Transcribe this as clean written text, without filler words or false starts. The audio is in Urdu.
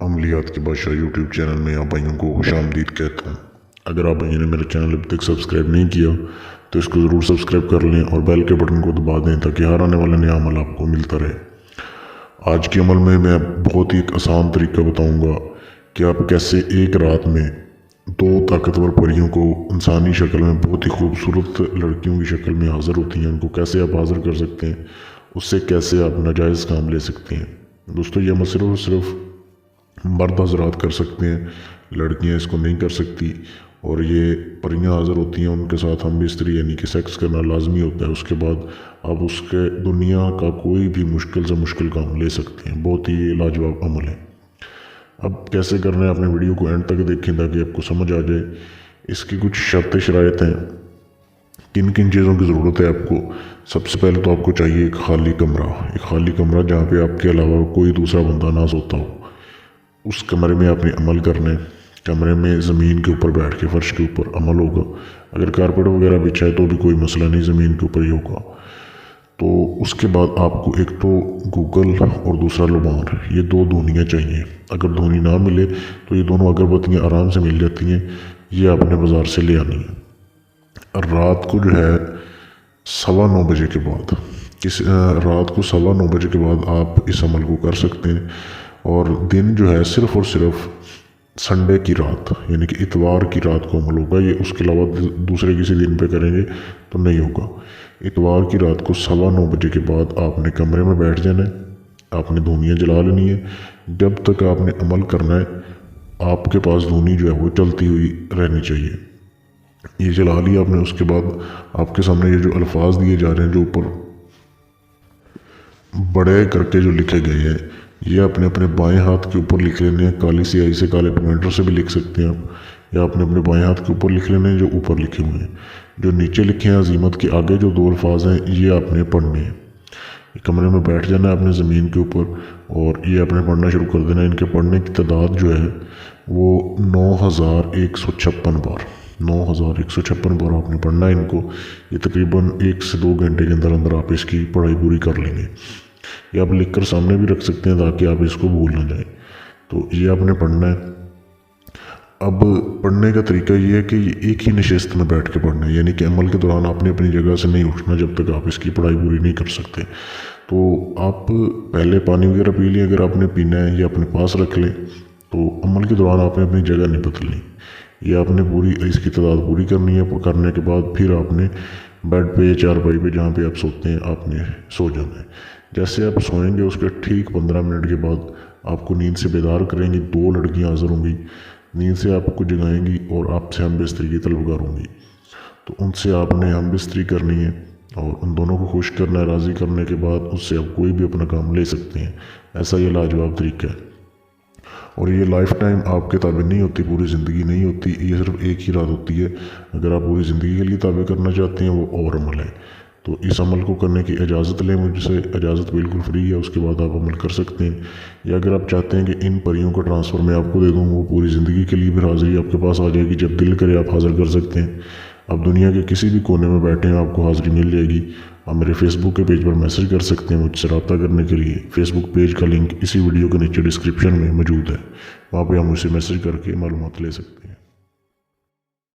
عملیات کے بادشاہ یوٹیوب چینل میں آپ بھائیوں کو خوش آمدید کہتا ہوں۔ اگر آپ بھائیوں نے میرا چینل اب تک سبسکرائب نہیں کیا تو اس کو ضرور سبسکرائب کر لیں اور بیل کے بٹن کو دبا دیں تاکہ ہر آنے والا نیا عمل آپ کو ملتا رہے۔ آج کے عمل میں بہت ہی ایک آسان طریقہ بتاؤں گا کہ آپ کیسے ایک رات میں 2 طاقتور پریوں کو انسانی شکل میں بہت ہی خوبصورت لڑکیوں کی شکل میں حاضر ہوتی ہیں، ان کو کیسے آپ حاضر کر سکتے ہیں، اس سے کیسے آپ ناجائز کام لے سکتے ہیں۔ دوستو یہ عمل صرف مرد حضرات کر سکتے ہیں، لڑکیاں اس کو نہیں کر سکتی، اور یہ پریاں حاضر ہوتی ہیں، ان کے ساتھ ہم بستری یعنی کہ سیکس کرنا لازمی ہوتا ہے۔ اس کے بعد آپ اس کے دنیا کا کوئی بھی مشکل سے مشکل کام لے سکتے ہیں۔ بہت ہی لاجواب عمل ہے۔ اب کیسے کرنا ہے، اپنے ویڈیو کو اینڈ تک دیکھیں تاکہ آپ کو سمجھ آ جائے۔ اس کی کچھ شرط شرائط ہیں، کن کن چیزوں کی ضرورت ہے آپ کو۔ سب سے پہلے تو آپ کو چاہیے ایک خالی کمرہ جہاں پہ آپ کے علاوہ کوئی دوسرا بندہ نہ سوتا ہو۔ اس کمرے میں آپ نے عمل کرنا ہے۔ کمرے میں زمین کے اوپر بیٹھ کے فرش کے اوپر عمل ہوگا۔ اگر کارپیٹ وغیرہ بچھائے تو بھی کوئی مسئلہ نہیں، زمین کے اوپر ہی ہوگا۔ تو اس کے بعد آپ کو ایک تو گوگل اور دوسرا لبان، یہ 2 دھونیاں چاہیے۔ اگر دھونی نہ ملے تو یہ دونوں اگربتیاں آرام سے مل جاتی ہیں، یہ آپ نے بازار سے لے آنی ہے۔ رات کو جو ہے 9:15 بجے کے بعد رات کو 9:15 بجے کے بعد آپ اس عمل کو کر سکتے ہیں، اور دن جو ہے صرف اور صرف سنڈے کی رات یعنی کہ اتوار کی رات کو عمل ہوگا۔ یہ اس کے علاوہ دوسرے کسی دن پہ کریں گے تو نہیں ہوگا۔ اتوار کی رات کو 9:15 بجے کے بعد آپ نے کمرے میں بیٹھ جانا ہے، آپ نے دھونیاں جلا لینی ہے۔ جب تک آپ نے عمل کرنا ہے آپ کے پاس دھونی جو ہے وہ چلتی ہوئی رہنی چاہیے۔ یہ جلا لیا آپ نے، اس کے بعد آپ کے سامنے یہ جو الفاظ دیے جا رہے ہیں، جو اوپر بڑے کر کے جو لکھے گئے ہیں، یہ اپنے بائیں ہاتھ کے اوپر لکھ لینے ہیں۔ کالی سیاہی سے، کالے پوائنٹر سے بھی لکھ سکتے ہیں آپ، یا اپنے بائیں ہاتھ کے اوپر لکھ لینے ہیں جو اوپر لکھے ہوئے ہیں۔ جو نیچے لکھے ہیں عزیمت کے آگے جو 2 الفاظ ہیں، یہ آپ نے پڑھنے ہیں۔ کمرے میں بیٹھ جانا ہے اپنے زمین کے اوپر، اور یہ آپ نے پڑھنا شروع کر دینا ہے۔ ان کے پڑھنے کی تعداد جو ہے وہ 9156 بار 9156 بار آپ نے پڑھنا ہے ان کو۔ یہ تقریباً 1 سے 2 گھنٹے کے اندر آپ اس کی پڑھائی پوری کر لیں گے۔ یہ آپ لکھ کر سامنے بھی رکھ سکتے ہیں تاکہ آپ اس کو بھول نہ جائیں۔ تو یہ آپ نے پڑھنا ہے۔ اب پڑھنے کا طریقہ یہ ہے کہ یہ ایک ہی نشست میں بیٹھ کے پڑھنا ہے، یعنی کہ عمل کے دوران آپ نے اپنی جگہ سے نہیں اٹھنا جب تک آپ اس کی پڑھائی پوری نہیں کر سکتے۔ تو آپ پہلے پانی وغیرہ پی لیں اگر آپ نے پینا ہے، یا اپنے پاس رکھ لیں۔ تو عمل کے دوران آپ نے اپنی جگہ نہیں بدلنی، یہ آپ نے پوری اس کی تعداد پوری کرنی ہے۔ کرنے کے بعد پھر آپ نے بیڈ پہ یا چارپائی پہ جہاں پہ آپ سوتے ہیں آپ نے سو جانا ہے۔ جیسے آپ سوئیں گے اس کے ٹھیک 15 منٹ کے بعد آپ کو نیند سے بیدار کریں گی 2 لڑکیاں حاضر ہوں گی، نیند سے آپ کو جگائیں گی اور آپ سے ہم بستری کی طلبگار ہوں گی۔ تو ان سے آپ نے ہم بستری کرنی ہے اور ان دونوں کو خوش کرنا ہے۔ راضی کرنے کے بعد اس سے آپ کوئی بھی اپنا کام لے سکتے ہیں۔ ایسا یہ لاجواب طریقہ ہے، اور یہ لائف ٹائم آپ کے تابع نہیں ہوتی، پوری زندگی نہیں ہوتی، یہ صرف ایک ہی رات ہوتی ہے۔ اگر آپ پوری زندگی کے لیے تابع کرنا چاہتے ہیں وہ اور عمل ہے۔ تو اس عمل کو کرنے کی اجازت لیں مجھ سے، اجازت بالکل فری ہے، اس کے بعد آپ عمل کر سکتے ہیں۔ یا اگر آپ چاہتے ہیں کہ ان پریوں کا ٹرانسفر میں آپ کو دے دوں، وہ پوری زندگی کے لیے پھر حاضری آپ کے پاس آ جائے گی، جب دل کرے آپ حاضر کر سکتے ہیں۔ آپ دنیا کے کسی بھی کونے میں بیٹھے ہیں آپ کو حاضری مل جائے گی۔ آپ میرے فیس بک کے پیج پر میسج کر سکتے ہیں مجھ سے رابطہ کرنے کے لیے۔ فیس بک پیج کا لنک اسی ویڈیو کے نیچے ڈسکرپشن میں موجود ہے، وہاں پہ آپ مجھ سے میسج کر کے معلومات لے سکتے ہیں۔